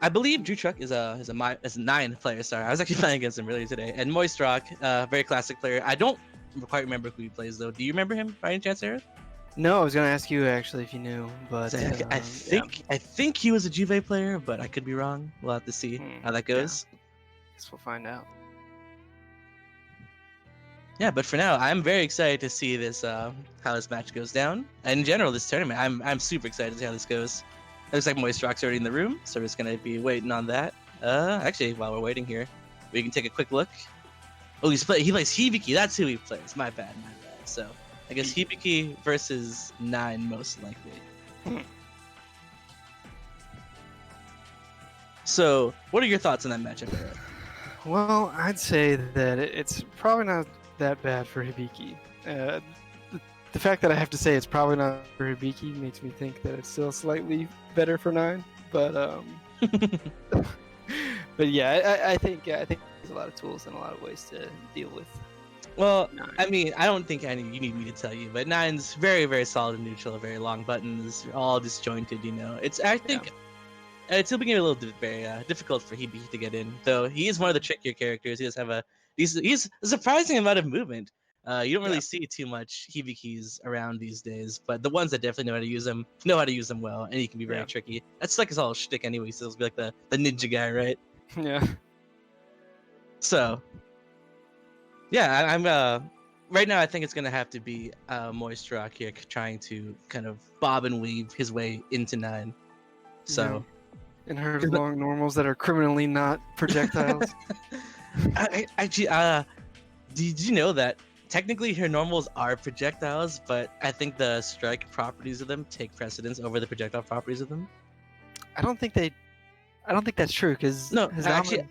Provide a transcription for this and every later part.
I believe Drew Truck is a 9 player. Sorry, I was actually playing against him earlier today. And Moist Rock, very classic player. I don't quite remember who he plays though. Do you remember him by any chance, Eric? No, I was gonna ask you actually if you knew, but So I yeah. think he was a Juve player, but I could be wrong. We'll have to see how that goes. Guess we'll find out. Yeah, but for now, I'm very excited to see this how this match goes down. And in general, this tournament, I'm super excited to see how this goes. It looks like Moist Rock's already in the room, so we're just gonna be waiting on that. Actually, while we're waiting here, we can take a quick look. Oh, he plays Hibiki. That's who he plays. My bad. So I guess Hibiki versus 9 most likely. So, what are your thoughts on that matchup, Eric? Well, I'd say that it's probably not that bad for Hibiki. The fact that I have to say it's probably not for Hibiki makes me think that it's still slightly better for 9. But but yeah, I think there's a lot of tools and a lot of ways to deal with. Well, 9. I mean, I don't think you need me to tell you, but 9's very, very solid and neutral, very long buttons, all disjointed. I think it's still being a little very difficult for Hibiki to get in, though he is one of the trickier characters. He does have he's a surprising amount of movement. You don't really see too much Hibikis around these days, but the ones that definitely know how to use them well, and he can be very tricky. That's like his whole shtick anyway. So he'll be like the ninja guy, right? Yeah. So, yeah, I'm right now. I think it's gonna have to be Moist Rock here trying to kind of bob and weave his way into 9. So. And her long normals that are criminally not projectiles. Did you know that technically her normals are projectiles, but I think the strike properties of them take precedence over the projectile properties of them? I don't think that's true because No, actually,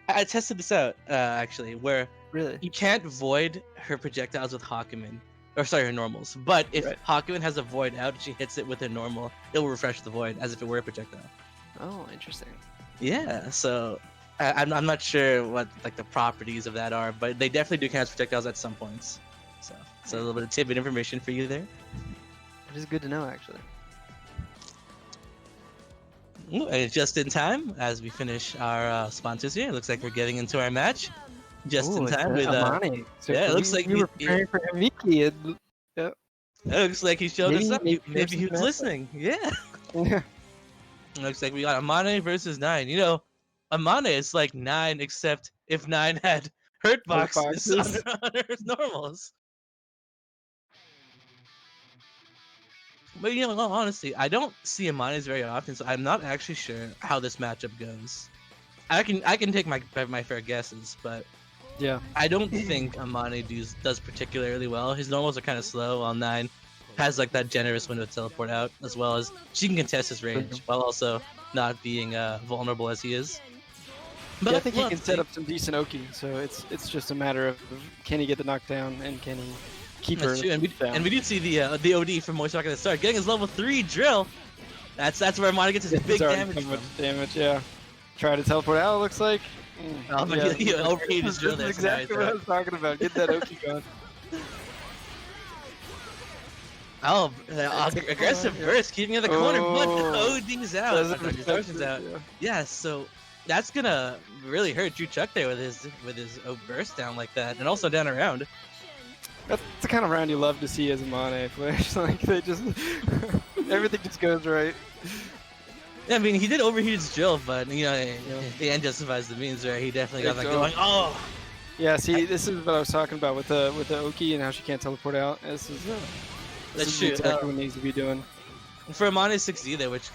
I tested this out actually, where really you can't void her projectiles with Hakumen, or sorry, her normals. But if Hakumen has a void out, she hits it with her normal, it will refresh the void as if it were a projectile. Oh, interesting. Yeah, so I'm not sure what like the properties of that are, but they definitely do count as projectiles at some points. So a little bit of tidbit information for you there. It is good to know, actually. Ooh, and just in time as we finish our sponsors here. It looks like we're getting into our match. Just in time with Amani. So yeah, it looks like we were preparing for Hibiki. It looks like he showed us up. Maybe he was listening. Yeah. Looks like we got Amane versus 9. Amane is like 9, except if 9 had hurt boxes on her normals. But honestly, I don't see Amane's very often, so I'm not actually sure how this matchup goes. I can take my fair guesses, but yeah, I don't think Amane does particularly well. His normals are kind of slow, while 9 has like that generous window to teleport out, as well as she can contest his range while also not being vulnerable as he is. But I think he can set up some decent Oki, so it's just a matter of can he get the knockdown and can he keep her. True. And we did see the OD from Moist Rock at the start, getting his level 3 drill. That's where Amane gets his big damage. Damage, yeah. Try to teleport out. It looks like. He overheated his drill. That's exactly what I was talking about. Get that Oki going. Oh, aggressive burst, keeping in the corner, but OD's out. Yeah, so that's gonna really hurt Drew Chuck there with his burst down like that, and also down around. That's the kind of round you love to see as a Mane players. Like they just everything just goes right. Yeah, I mean he did overheat his drill, but the end justifies the means, right? He definitely got that going. Oh. Yeah, see, this is what I was talking about with the Oki and how she can't teleport out. This is exactly what needs to be doing. For Amane 6D there, which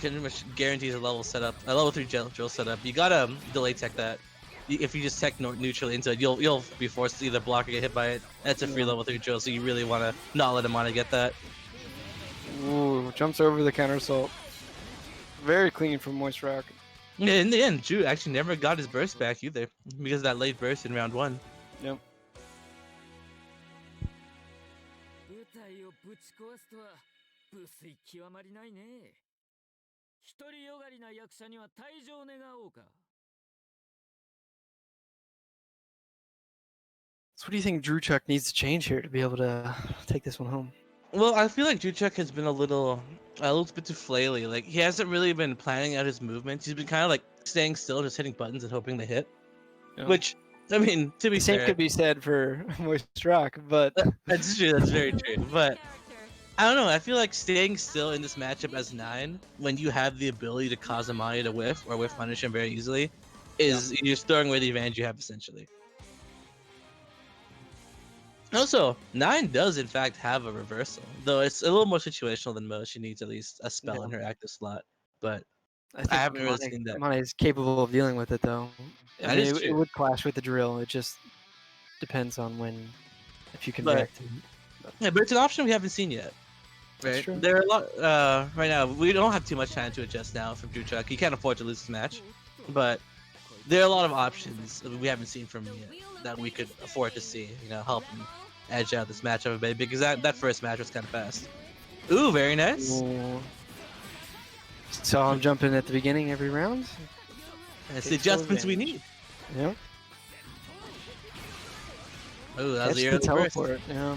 guarantees a level setup, a level 3 drill setup, you gotta delay tech that. If you just tech neutrally into it, you'll be forced to either block or get hit by it. That's a free level 3 drill, so you really want to not let Amane get that. Ooh, jumps over the counter assault. Very clean from Moist Rock. Yeah, in the end, Drew actually never got his burst back either, because of that late burst in round 1. Yep. So what do you think Drew Chuck needs to change here to be able to take this one home? Well, I feel like Drew Chuck has been a little a little bit too flaily. Like he hasn't really been planning out his movements. He's been kind of like staying still, just hitting buttons and hoping they hit. Yeah. Which, I mean, to be The same fair, could be said for Moist Rock, but that's true. That's very true. But I don't know. I feel like staying still in this matchup as 9, when you have the ability to cause Amani to whiff or whiff punish him very easily, is you're just throwing away the advantage you have essentially. Also, 9 does in fact have a reversal, though it's a little more situational than most. She needs at least a spell in her active slot, but I I think haven't really seen that. Amane is capable of dealing with it, though. I That mean, is it true, would clash with the drill. It just depends on if you can but react to it. yeah, but it's an option we haven't seen yet. That's Right, true. there are a lot. Right now, we don't have too much time to adjust now from Drew Chuck. He can't afford to lose this match, but there are a lot of options that we haven't seen from him yet that we could afford to see. Help him edge out this matchup a bit because that first match was kind of fast. Ooh, very nice. Ooh. Saw him jumping at the beginning every round. It's the adjustments we need. Yeah. Oh, that was Catch the the early burst. teleport. Yeah.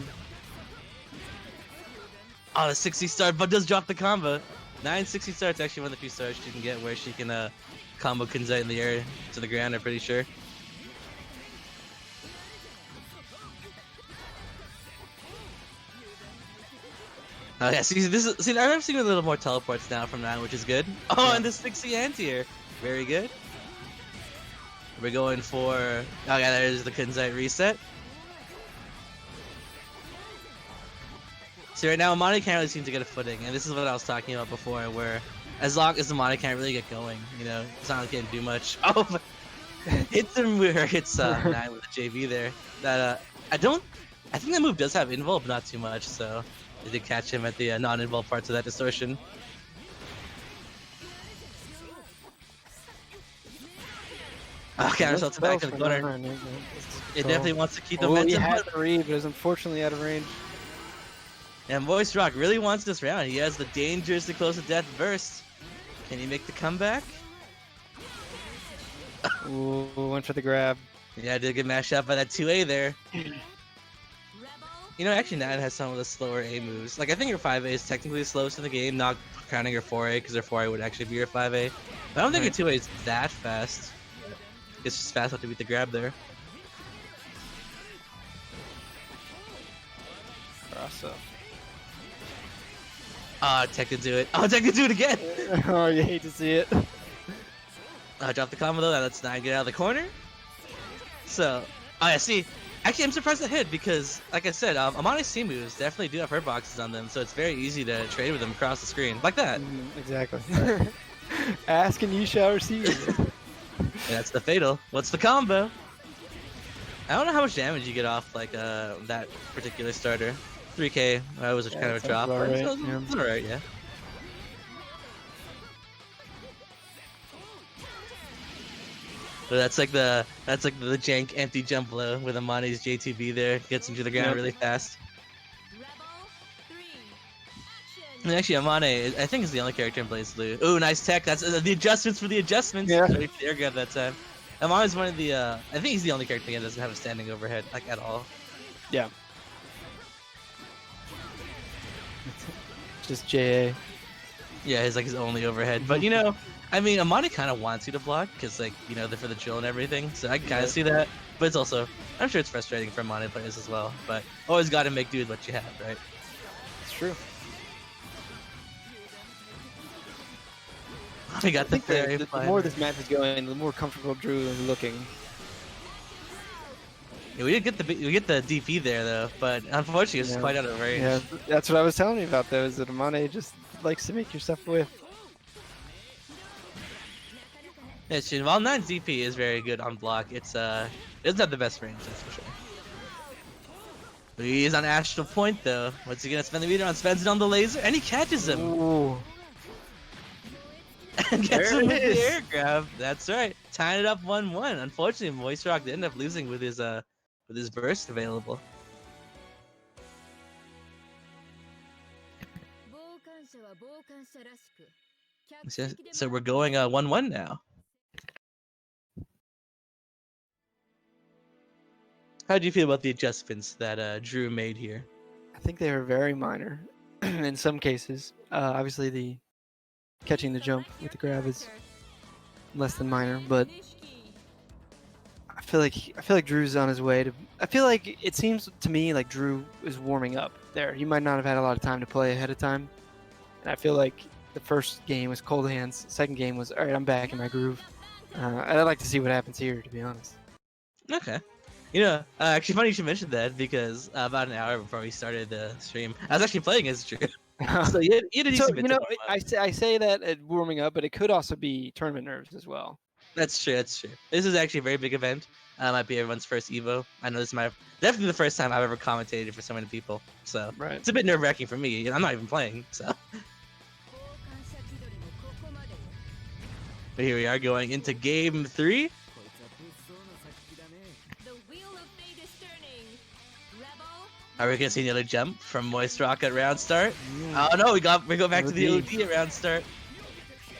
Oh, the 60 star, but does drop the combo. 960 star. It's actually one of the few stars she can get where she can combo Kunzite in the air to the ground. I'm pretty sure. Oh yeah, I'm seeing a little more teleports now from 9, which is good. Oh, Yeah. and the 60 anti-air. Very good. We're going for... Oh yeah, there's the Kunzite reset. See, right now, Amani can't really seem to get a footing, and this is what I was talking about before, where as long as Amani can't really get going, it's not like he can do much. Oh, but hits him where it hits 9 with the JV there. That I think that move does have invul, but not too much, so they did catch him at the non-invul parts of that distortion. Counter shot to back in the corner. It definitely wants to keep the momentum. He had 3, but is unfortunately out of range. And Moist Rock really wants this round. He has the dangerously close to death burst. Can he make the comeback? Ooh, went for the grab. Yeah, did get mashed up by that 2A there. Actually, 9 has some of the slower A moves. Like, I think her 5A is technically the slowest in the game, not counting her 4A, because her 4A would actually be her 5A. But I don't think her 2A is that fast. It's just fast enough to beat the grab there. Cross up. Tech to do it. Oh, Tech to do it again! Oh, you hate to see it. Drop the combo though, that lets 9 get out of the corner. So, yeah, see, actually I'm surprised it hit because, like I said, Amani's C moves definitely do have hurt boxes on them, so it's very easy to trade with them across the screen, like that. Exactly. Ask and you shall receive. That's the fatal. What's the combo? I don't know how much damage you get off like that particular starter. 3k was kind of a drop, but right. it's alright, yeah. So that's like the jank empty jump low with Amani's JTB there. Gets him to the ground really fast. And actually, Amane, I think, is the only character in Blaze Blue. Ooh, nice tech. That's the adjustments for the adjustments. Yeah. Right, air grab that time. Amane's one of the. I think he's the only character that doesn't have a standing overhead, like at all. Yeah. Just JA. Yeah, he's like his only overhead. But I mean, Amani kind of wants you to block because, like, they're for the drill and everything. So I can kind of see that. But it's also, I'm sure it's frustrating for Amani players as well. But always got to make do with what you have, right? It's true. We got the fairy. The more this match is going, the more comfortable Drew is looking. Yeah, we get the DP there though, but unfortunately it's quite out of range. Yeah, that's what I was telling you about though, is that Amane just likes to make your stuff whiff. Yeah, while 9's DP is very good on block, it doesn't have the best range, that's for sure. He's on Astral Point though. What's he gonna spend the meter on? Spends it on the laser, and he catches him. Ooh. And gets him with the air grab. That's right. Tying it up 1-1. Unfortunately, Moist Rock did end up losing with his burst available. So we're going 1-1 now. How do you feel about the adjustments that Drew made here? I think they were very minor. in some cases. Obviously, the catching the jump with the grab is less than minor, but I feel like Drew's on his way to. I feel like it seems to me like Drew is warming up there. He might not have had a lot of time to play ahead of time, and I feel like the first game was cold hands. Second game was all right. I'm back in my groove. I'd like to see what happens here, to be honest. Okay. You know, actually, funny you should mention that because about an hour before we started the stream, I was actually playing as Drew. So you did So some bits of warm up. I say that at warming up, but it could also be tournament nerves as well. That's true. That's true. This is actually a very big event. Might be everyone's first Evo. I know this might definitely the first time I've ever commentated for so many people. So Right. it's a bit nerve wracking for me. I'm not even playing. So. But here we are going into game 3. Are we gonna see another jump from Moist Rock at round start? Oh no, we go back to the OD at round start.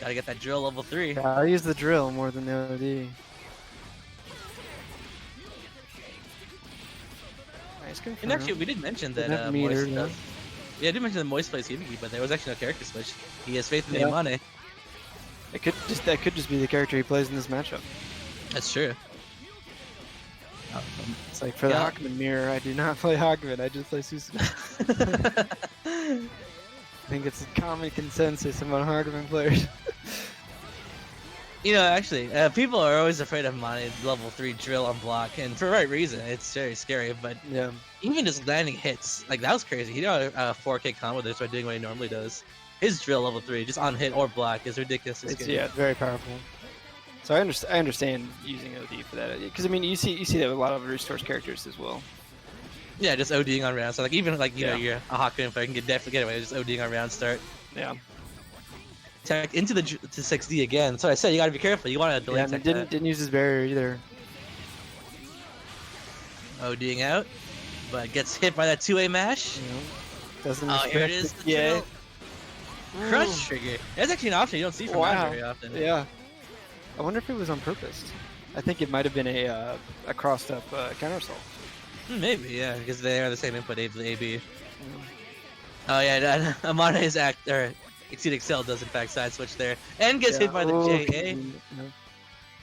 Gotta get that drill level 3. Yeah, I'll use the drill more than the OD. Nice confirm. And actually, we did mention that Moist does. Yeah, I did mention that Moist plays Hibiki, but there was actually no character switch. He has faith in the Amane. That could just be the character he plays in this matchup. That's true. It's like for the Hawkman mirror, I do not play Hawkman, I just play Susanoo. I think it's a common consensus among Hawkman players. You know, actually, people are always afraid of Mane level 3 drill on block, and for the right reason. It's very scary, but yeah, even just landing hits, like that was crazy. He did a 4K combo there, so doing what he normally does. His drill level 3, just on hit or block, is ridiculous. Yeah, very powerful. So I understand using OD for that, because I mean you see that with a lot of Restore's characters as well. Yeah, just ODing on round. So like even like you know you're a Hawkman player, can definitely get away with just ODing on round start. Yeah. Tech into the to 6D again. So I said you gotta be careful. You want to delay. Yeah, didn't use his barrier either. ODing out, but gets hit by that 2A mash. Doesn't. Oh, here it is. Yeah. Crush trigger. That's actually an option you don't see from Mine very often. Yeah. I wonder if it was on purpose. I think it might have been a crossed up counter assault. Maybe, yeah, because they are the same input, AB. Oh yeah, Amane's Exceed Excel does in fact side switch there, and gets hit by the JA.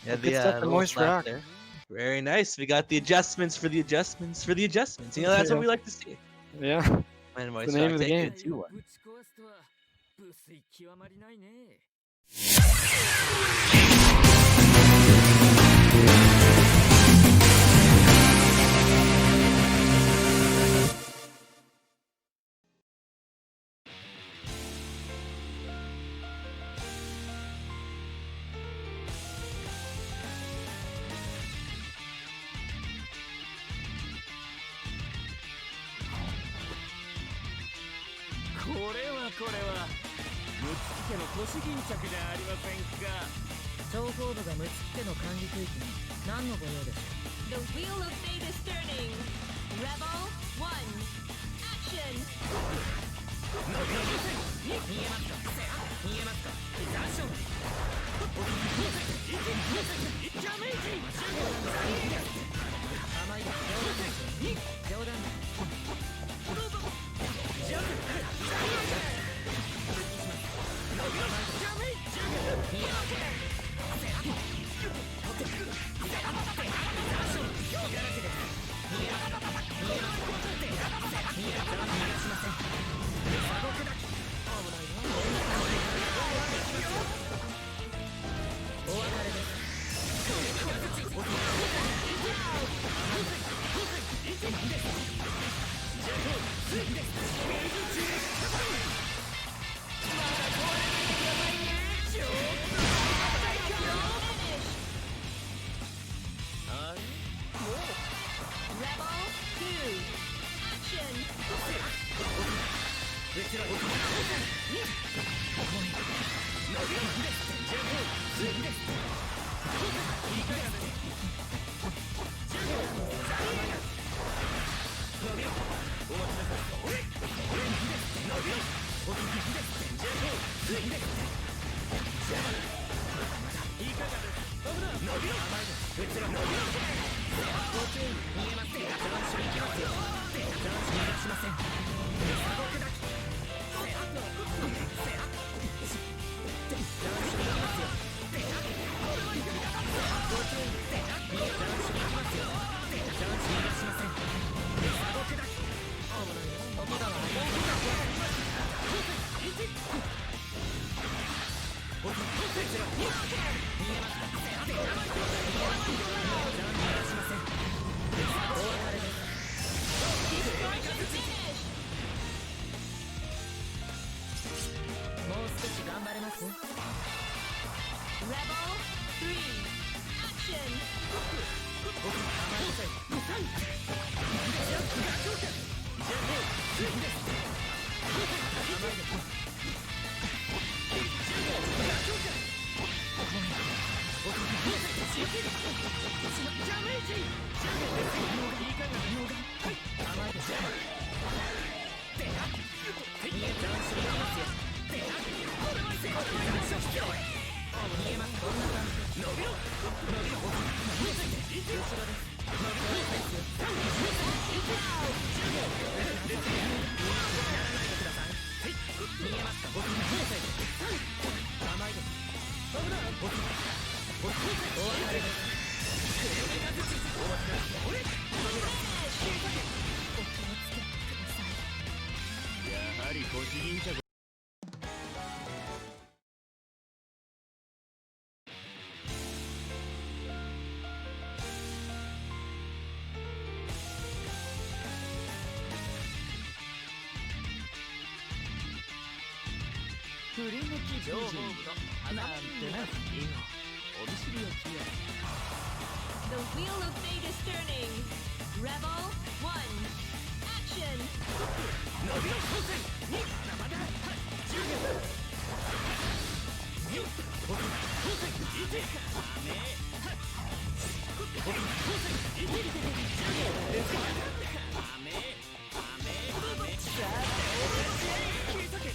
Yeah, the Moist Rock there. Very nice. We got the adjustments for the adjustments for the adjustments. You know, that's what we like to see. Yeah. And the name of the game. 2-1. The wheel of fate is turning. Rebel 1, action! 振り抜き情報となんてな。お見知りおきよ。 The wheel of fate is turning. Rebel 1. Action! 伸びろ当選に生だ10秒当選1雨当選110秒雨さあ切り裂け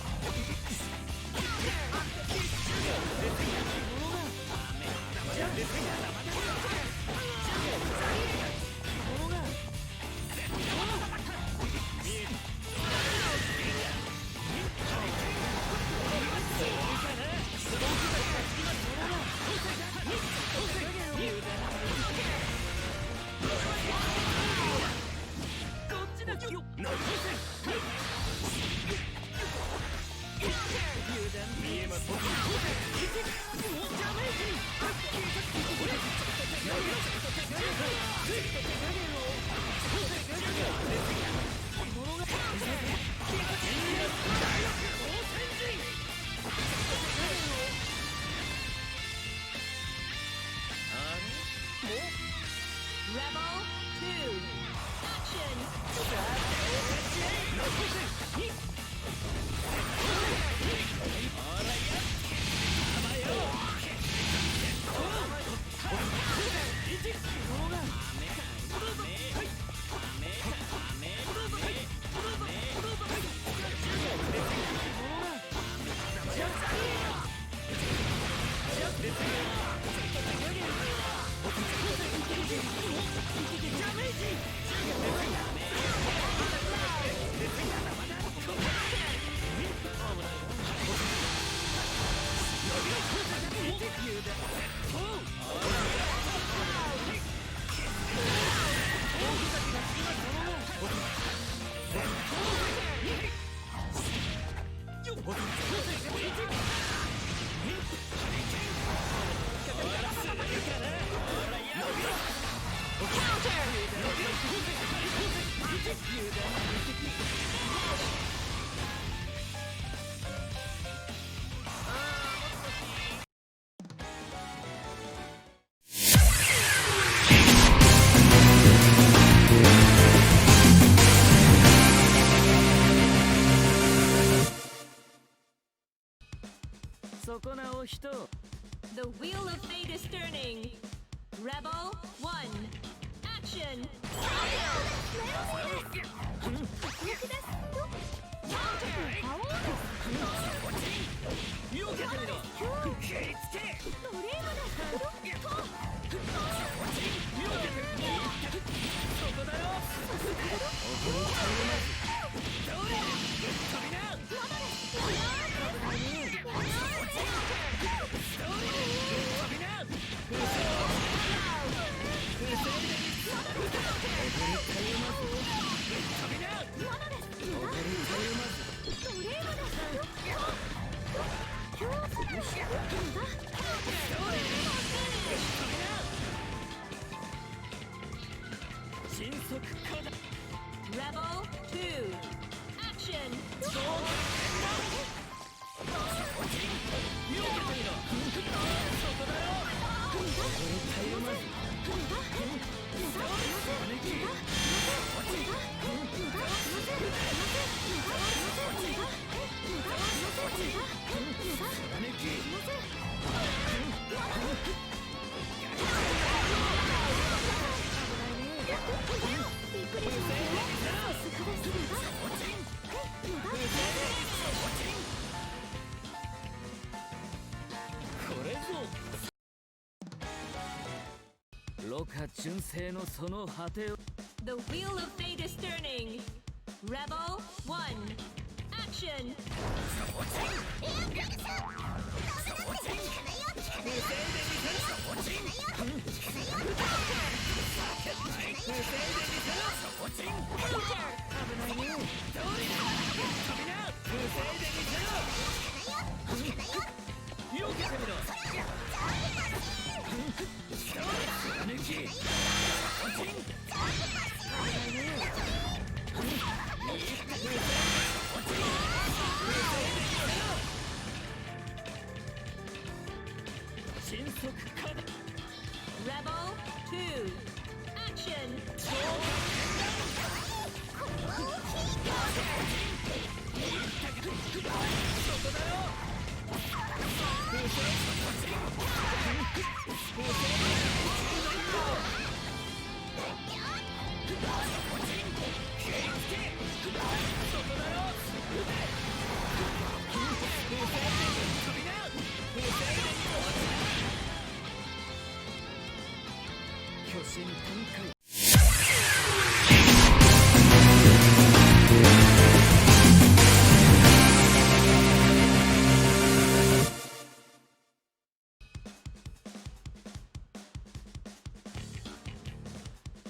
Rebel 2. Action! そこなお人 The wheel of fate is turning. Rebel 1. Action! Rebel 2. Action! 純正のその果てを The wheel of fate is turning. Rebel 1. Action. Rebel 2. Action.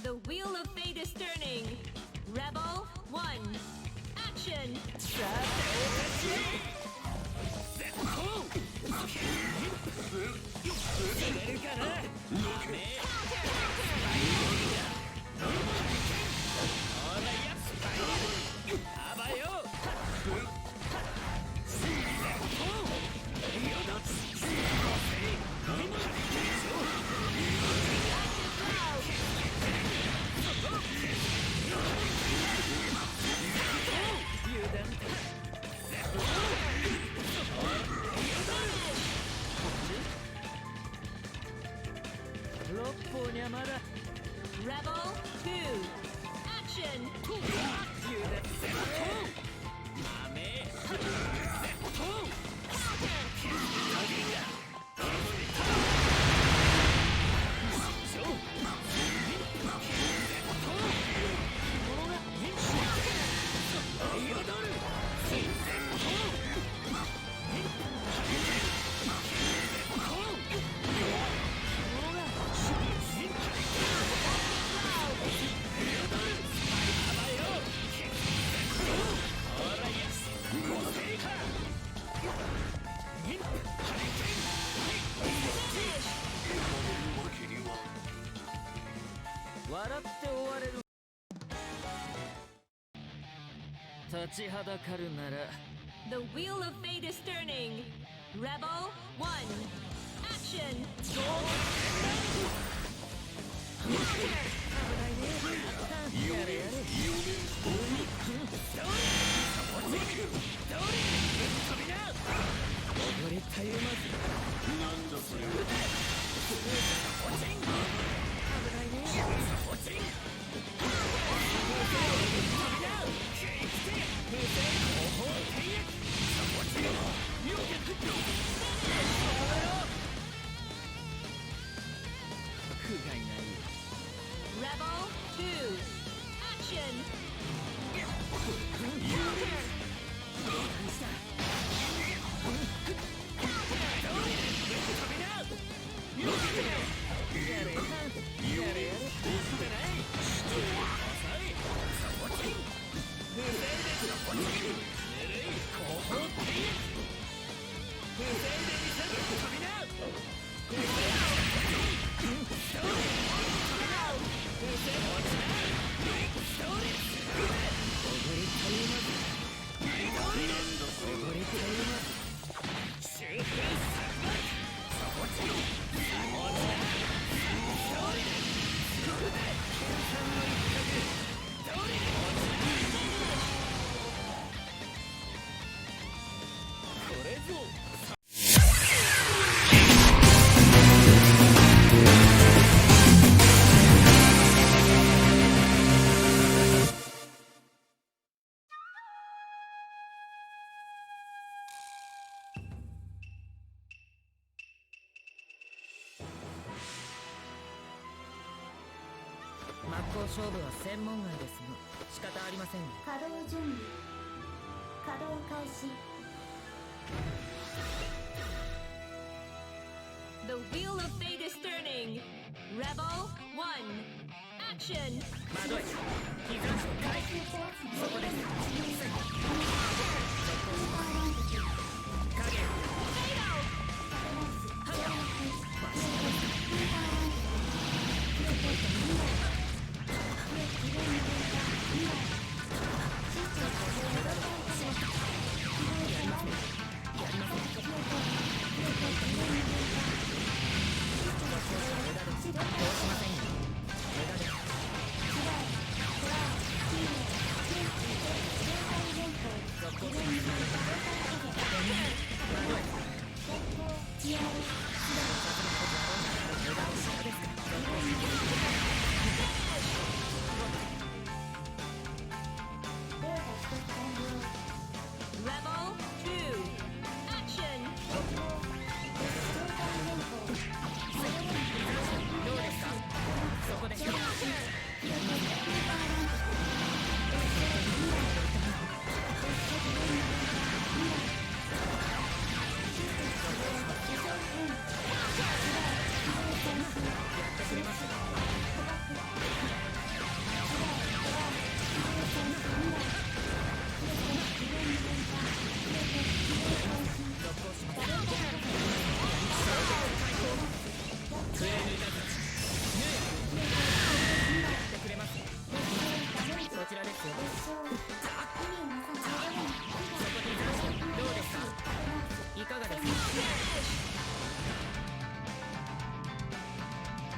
The wheel of fate is turning. Rebel 1. Action. Rebel 2. Action. The wheel of fate is turning. Rebel 1. Action. 攻勝負は専門外ですが仕方ありませんね。稼働準備稼働開始 The wheel of fate is turning. Rebel 1. Action. 窓へ膝の回避そこです影 Rebel 2. Action. どうですかそこで こちらですよどうですかいかがですか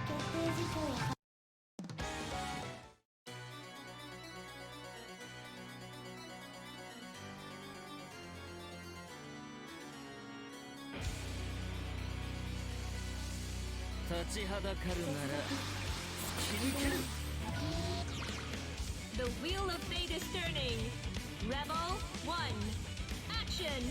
決定事項を 立ちはだかるなら突き抜ける The wheel of fate is turning. Rebel 1. Action.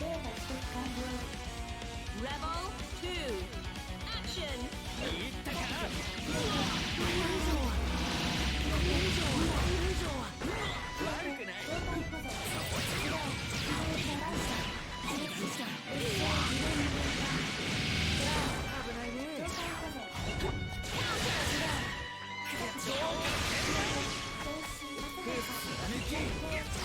データ取得完了 Rebel 2. Action. 悪くない危ないね停止